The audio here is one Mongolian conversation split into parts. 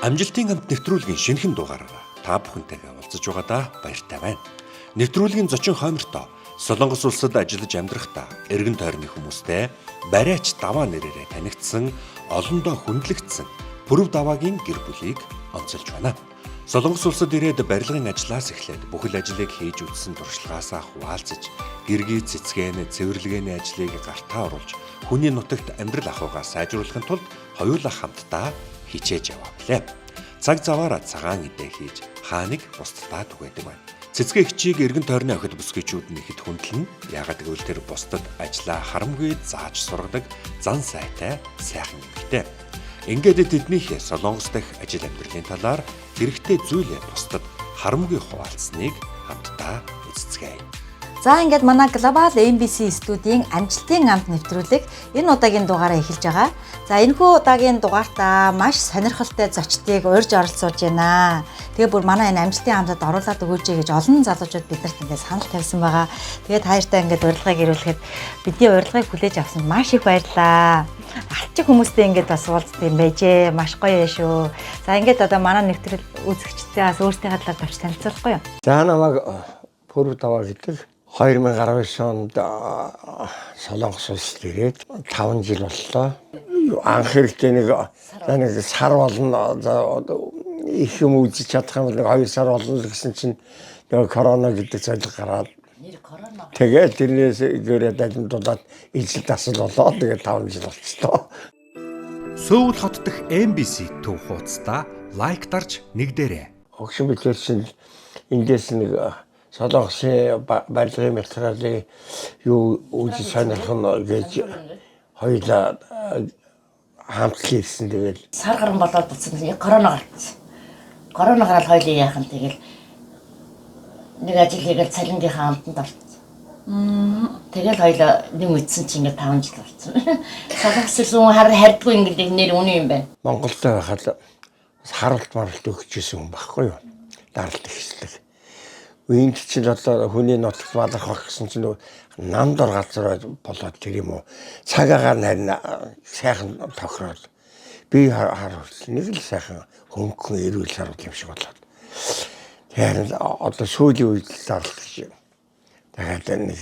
Амжилтын хамт нэвтрүүлгийн шинэхэн дугаараараа та бүхэнтэйгээ уулзаж байгаадаа баяртай байна. Нэвтрүүлгийн зочин хоймортой Солонгос улсад ажиллаж амьдрахдаа эргэн тойрны хүмүүстэй бариач даваа нэрээрээ танигдсан олондоо хүндлэгдсэн Пүрэв даваагийн гэр бүлийг онцолж байна. Солонгос улсад ирээд барилгын ажлаас эхлээд бүхэл ажлыг хийж үзсэн туршлагаасаа хуваалцаж, гэргий цэцгэн, цэвэрлэгээний ажлыг гартаа оруулж, хүний нутагт амьдрал ахуйгаа сайжруулахын тулд хоёулаа хамтдаа хичээж яваа билээ. Цаг заваараа цагаан идэ хийж хааныг бусдад түгээдэг байна. Цэцгээ хичийг эргэн тойрны охид бүсгүйчүүд нь ихэд хүндлэн, яагаад гэвэл тэр бусдад ажлаа харамгүй зааж сургадаг зан сайтай сайхан эмэгтэй. Ингээд тэднийх Солонгос дахь ажил амьдралын талаар хэрэгтэй зүйлээ бусдад харамгүй хуваалцсныг хамтдаа үзцгээе. За ингээд манай Global MBC студийн амжилтын амт нэвтрүүлэг энэ удаагийн дугаараа эхэлж байгаа. За энэхүү удаагийн дугаартаа маш сонирхолтой зочдыг урьж оролцуулж байна. Тэгээ бүр манай энэ амжилтын амтад оруулаад өгөөч гэж олон залуучууд биднэрт ингээд санал тавьсан байгаа. Тэгээд хайртай ингээд урилгыг ирүүлэхэд бидний урилгыг хүлээж авсанд маш их баярлалаа. Алчиг хүмүүстэй ингээд бас уулздаг юм байжээ. Маш гоё шүү. За ингээд одоо манай нэвтрэл үзэгчдээ бас өөрсдийнхээ талаар тавьж танилцуулахгүй юу? За намайг Пүрэв даваа гэдэг 2019 онд Солонгос улсад ирээд 5 жил боллоо. Анх хэрэгтэй нэг сар болно их юм үзэж чадах юм бол 2 сар болно гэсэн чинь корона гэдэг зорилго гараад тэгээд тэрнээс гэрээд амьдуулаад ижил дасал болоо. Тэгээд 5 жил болчихлоо. Сөүл хот дахь MBC төв хуудастай лайк дарж нэгдээрэй. Огшин битэр чинь эндээс нэг Солонгосын барилгын материалыг юу үгүй сонирх нь гэж хоёулаа хамтлан ирсэн. Тэгээд сар гарan болоод буцсан корона гарсан. Корона гараад хоёулаа яахан тэгэл нэг ажил хийгээл цалингийнхаа амтанд орсон. Тэгэл хоёулаа нэг мэдсэн чинь ингээд 5 жил болсон. Солонгос улсын хардгүй ингээд нэр үнэн юм байна. Монголд байхад харуулт маралт өгчээсэн хүн байхгүй юу? Даралт ихслэг. Үеийн чинь одоо хүний нутагт малах гэсэн чинь намдор газар болоод тэр юм уу? Цагаагаар харин сайхан тохирол. Би харуул нэг л сайхан хөнгөн эрүүл харуул юм шиг болоод. Тэгэхээр одоо сүүлийн үед даралт гэж. Тэгээд нэг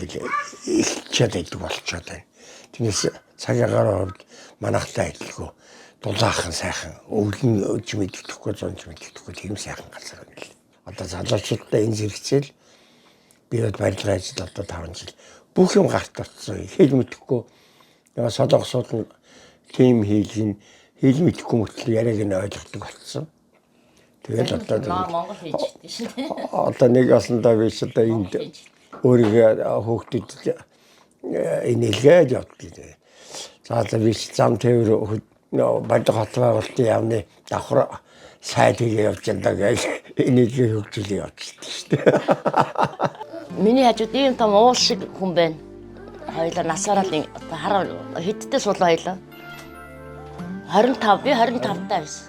их чаддаг болчиход байна. Тэрнээс цагаагаар манайхтай адилгүй дулаахан сайхан өвлөн өж мэддэхгүй зунж мэддэхгүй тийм сайхан газар байна л. Одоо залуучуудтай энэ зэрэгцээл би барилгын ажил одоо 5 жил бүх юм гарт орсон. Хэл мэдэхгүй Солонгосууд нь тийм хэл мэдэхгүй мөртлөө яриаг нь ойлгодог болсон. Тэгээд одоо Монгол хэлжтэй шин. Одоо нэг осондоо биш одоо энд өөрийгөө хөөхдөд энэлгээд явдаг. За биш зам тээвэр барилга хот байгуулалтын яамны давхар сайд хийгээ явж байгаа гэж энэгээ хөгжүүлээ явчихдаг шүү дээ. Миний хажууд ийм том уул шиг хүн байна. Хоёулаа насаараа л одоо хараа хэдтэй суулаа хоёулаа. 25 би 25 таа байсан.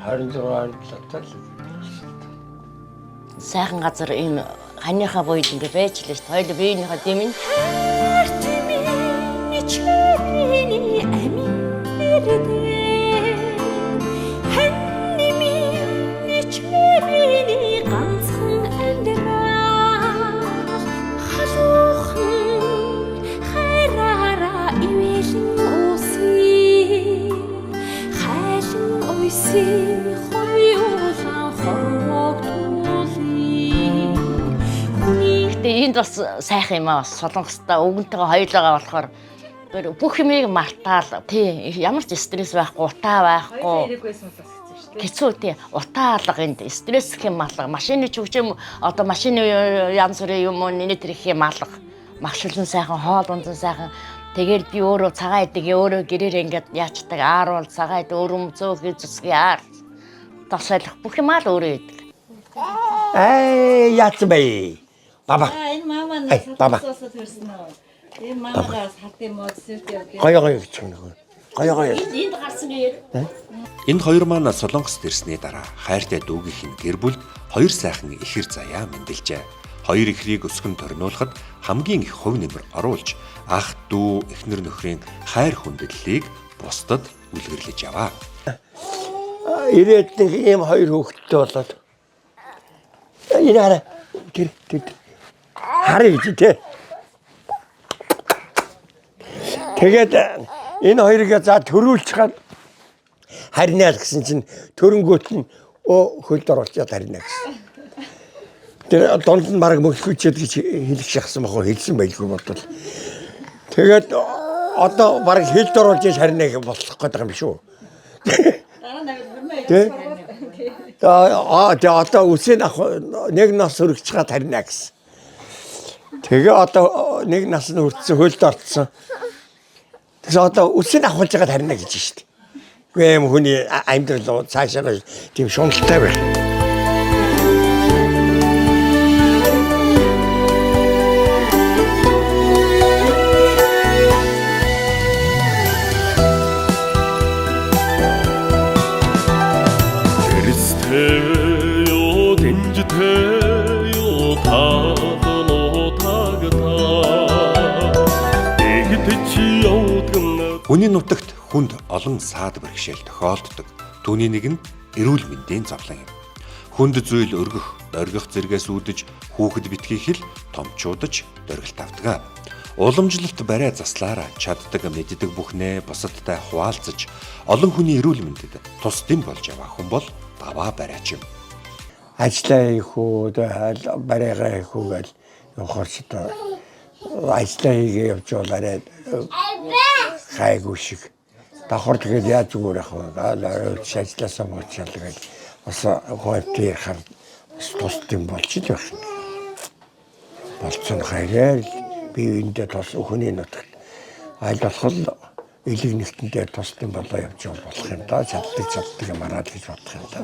26 тал. Сайхан газар ийм ханыхаа боёд ингэ байж лээ шүү. Хоёулаа биенийхээ дэмэн энд бас сайхан юм аа бас Солонгостой өвгөнтэйгээ хоёулаагаа болохоор бүх юмыг мартаал тий ямар ч стресс байхгүй утаа байхгүй хэцүү тий утаа алга энд стресс хэм алга машины чүгчэм одоо машины янз бүрийн юм нэ тэр их юм алга магшилсан сайхан хоол унзан сайхан тэгээд би өөрөө цагаан идэг өөрөө гэрээр ингээд яачдаг ааруул цагаан ид өрөм зөөх зүсгий аар тасайлах бүх юм аа л өөрөө идэг. Яац бай. Баба. Энэ мама баба. төрсөн үү? Энэ мамагаас хатын мод сүрт явдаг. Гоё гэж нэг. Гоё. Энд гарсан гээд. Энэ хоёр маань Солонгост ирсний дараа хайртай дүүгийнх нь гэр бүлд хоёр сайхан ихэр заяа мэндэлжээ. Хоёр ихрийг өсгөн торниулахад хамгийн их хувь нэмэр оруулж ах дүү эхнэр нөхрийн хайр хүндэтлэлийг бусдад үлгэрлэж яваа. ирээд нэг ийм хоёр хүүхэдтэй болоод энэ хараа тэр харъя гэж тий. Тэгээд энэ хоёрыг за төрүүлж хаад харинаа гэсэн чинь төрөнгөт нь хөлд оруулчаад харинаа гэсэн. Тэр донд нь баг мөглөхүйчээд гэж хэлэх шахсан бахуу хэлсэн байлгүй бодвол. Тэгээд одоо баг хэлд оруулж харинаа болох гэдэг юм шүү. Тэ. Одоо үсээ нэг нас өргөж чад харинаа гэсэн. Тэгээ одоо нэг нас нь хүртсэн хөлд орцсон. Тэгээс одоо үсээ авахж байгаа харинаа гэж шүү дээ. Үгүй юм хүний амьдрал цаашаа тийм шуналтай байх. Хүний нутагт хүнд олон саад бэрхшээл тохиолддог. Түүний нэг нь эрүүл мэндийн зовлон юм. Хүнд зүйл өргөх, дөргих зэргээс үүдэж хүүхэд битгий хэл томчуудаж дөргилт авдаг. Уламжлалт барай заслаараа чаддаг мэддэг бүхнээ бусадтай хуваалцаж олон хүний эрүүл мэндэд тусдим болж яваа хүн бол даваа барайч юм. Ажлаа хийх үү, барайгаа хийх үү гэж явахаар ч ажлаа хийгээ явж болоо хайгуу шиг. Давхар тэгээд яаж зүгээр ах вэ? Ажлаасаа муучаал гэж бас хойтой хар тусдим болж байгаа юм. Болцсон хайраар би эндээ тус хүний нутагт аль болох элэг нэгтэндээ тусдим болоо явж болох юм да. Чаддаг юм араад гэж бодох юм да.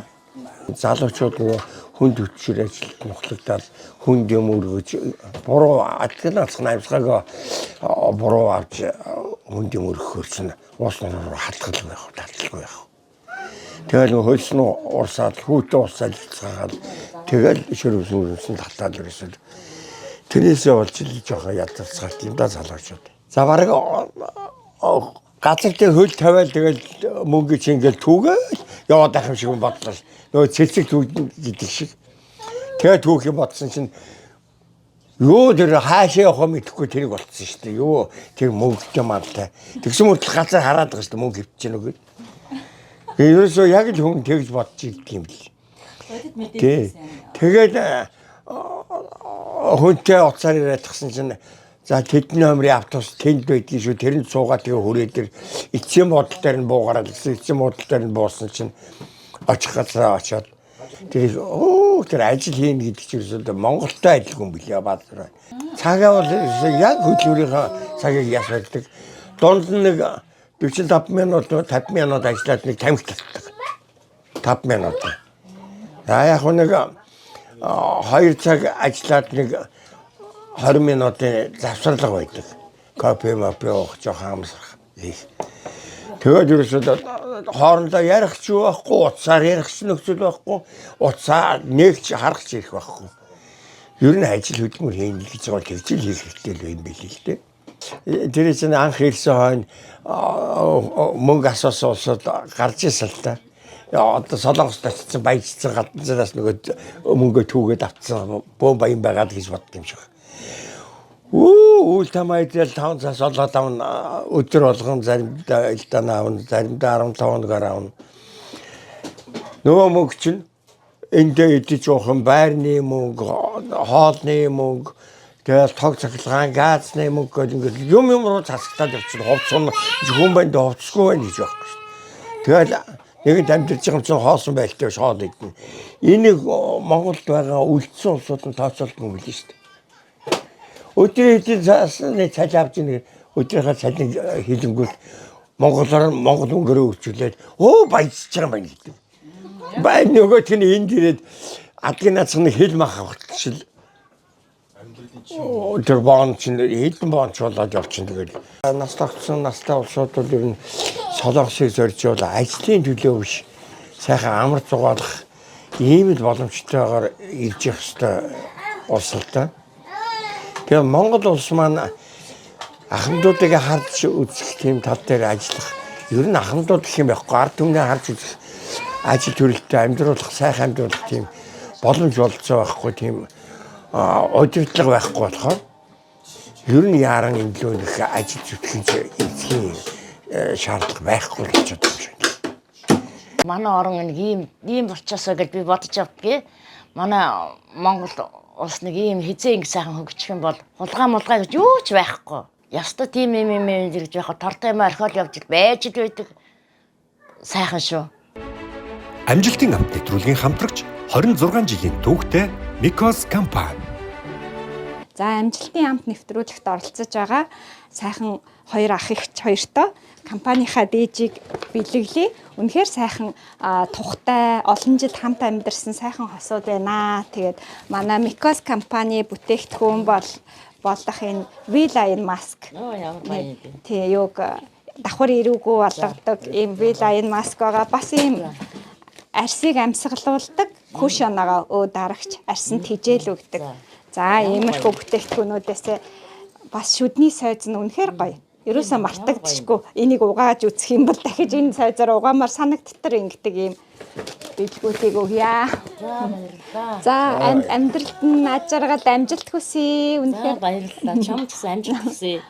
Залуучууд нөгөө хүнд хүчээр ажилд нухлагдаад хүнд юм өргөж буруу адгнаас намсгааг буруу авч хүнд юм өргөхөрсөн уус нуруу хатгал байх талгүй байх. Тэгэл нөгөө хөлс нь урсаад хүүтэ урсаад цаагаад тэгэл шөрөвсөн татаад ирсэн. Тэрнээсээ болж жоохон ядарцгаалт юм да залуучууд. За бараг газар дээр хөл тавиал тэгэл мөнгө чингээл түүгээл яваад ах юм шиг бодлоо. Нөгөө цэцэг түүх гэдэг шиг. Тэгээ түүх юм бодсон чинь юу тэр хаашаа явах мэдэхгүй тэрийг болцсон шүү дээ. Юу тэр мөнгөтэй мантай. Тэгсэн мөртөл газар хараад байгаа шүү дээ мөнгө хөвчих нүг. Ерөөсөө яг л хүн тэгж бодож идэг юм бэл. Тэгээд хүнтэй уцаар ирээд тагсан чинь за тэдний номерын автобус тэнд байдгийн шүү. Тэрэнд суугаад тэгээ хүрээ дээр эцсийн бодол дээр нь буугараад эцсийн бодол дээр нь буусан чинь очих газараа очоод тэр тэр ажил хийнэ гэдэг чинь Монголтой адилгүй юм билээ баазар. Цагаа бол яг хөдөлмөрийнхөө цагийг ясалдаг. Дунд нэг 45 минут 50 минут ажиллаад нэг тамхи татдаг. 5 минут. За яг нэг 2 цаг ажиллаад нэг 20 минутын завсарлага байдаг. Кофе уух жоохон амсрах. Тэгээд ерөөсөө хоорондоо ярих ч байхгүй, утсаар ярих ч нөхцөл байхгүй, утсаа нэгч харах ч ирэх байхгүй. Ер нь ажил хөдөлмөр хийнэ гэж бол тэгжил хийх хэрэгтэй л юм билий л дээ. Тэр чинь анх ирсэн хойно мөнгө асуусан улсууд гарч ирсэн л та. Одоо Солонгост очсон баяжсан гадна зэрэг нөгөө мөнгө түүгээд авцсан бөө баян байгаад гэж бодд юм шиг. Үйл тамайдэл 5 цаас олоод авна өдөр болгон заримдаа элдэн авна заримдаа 15 хоногор авна. Нөгөө мөнгө чинь эндээ идэж уух юм байрны мөнгө, хоолны мөнгө, тэгэл тог цахилгаан, газны мөнгө гэдэг ингээд юм руу засагтаад явчихсан ховцсон хүн банд ховцсгүй байх гэж байхгүй шүү. Тэгэл нэгэн амьдарч байгаа юм чинь хоосон байлтай биш хоол идэнэ. Энийг Монголд байгаа үлдсэн улсууд нь тооцоолдгүй билээ шүү. Өдрийн эдийн засны цалин авч ийн өдрийнхөө цалин хилэнгүүт Монголоор Монгол өнгөрөө үржүүлээд баяжж байгаа юм байна гэдэг. Бай нөгөө тийм энд ирээд адгийн нацгны хил мах авахчил тэр боон чинь хэдэн боонч болоод явчихна тэгэл. Нас тогтсон настай улсууд бол ер нь Солонгосыг зорж бол ажлын төлөө биш сайхан амар зугаалах ийм л боломжтойгоор ирж явах хэрэгтэй улс л та. Тэгээ Монгол улс маань ахмадуудыг харж үзэх тийм тал дээр ажиллах. Ер нь ахмадууд гэх юм байхгүй ард түмнээ харж үзэх ажил төрөлтөд амьдруулах, сайхан амьдруулах тийм боломж олцоо байхгүй, тийм удирдлага байхгүй болохоор ер нь яран илүү их ажил зүтгэж эзхийн шаардлага байхгүй болчиход байна шүү. Манай орон нэг ийм болчихосоо гэж би бодож явдгийг. Манай Монгол улс нэг ийм хизээ ингэ сайхан хөгжих юм бол хулгай гэж юу ч байхгүй. Ястаа тийм юм гэж яхаа тортой юм орхиол явж байж байдаг. Сайхан шүү. Амжилтын амт нэвтрүүлгийн хамтрагч 26 жилийн түүхтэй Микос компани. За амжилтын амт нэвтрүүлэгт оролцож байгаа сайхан хоёр ах эгч хоёртой компанийнхаа дээжийг бэлэглэе. Үнэхээр сайхан тухтай олон жил хамт амьдарсан сайхан хосууд байна. Тэгээд манай Микос компани бүтээгдэхүүн болох энэ V-line mask. Ямар баян юм. Тий, юг давхар ирүүгүү болгодог ийм V-line mask байгаа. Бас ийм арсыг амьсгалуулдаг кушоноогоо дарагч арсанд хижээл өгдөг. За иймэрхүү бүтээгдэхүүнүүдээс бас шүдний сойз нь үнэхээр гоё. Ерөөсөө мартагдчихгүй. Энийг угааж үзэх юм бол дахиж энэ сойзоор угаамаар санагдтар ингэдэг ийм бэлгүүдийг өгье. За амьдралд нь аж аргал амжилт хүсье. Үнэхээр баярлалаа. Чамд гэсэн амжилт хүсье.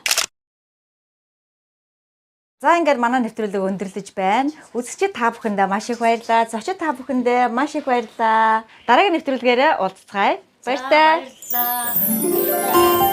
За ингээд манай нэвтрүүлэг өндөрлөж байна. Үзэгчид та бүхэндээ маш их баярлалаа. Зочид та бүхэндээ маш их баярлалаа. Дараагийн нэвтрүүлгээрээ уулзцгаая. Баяртай. Баярлалаа.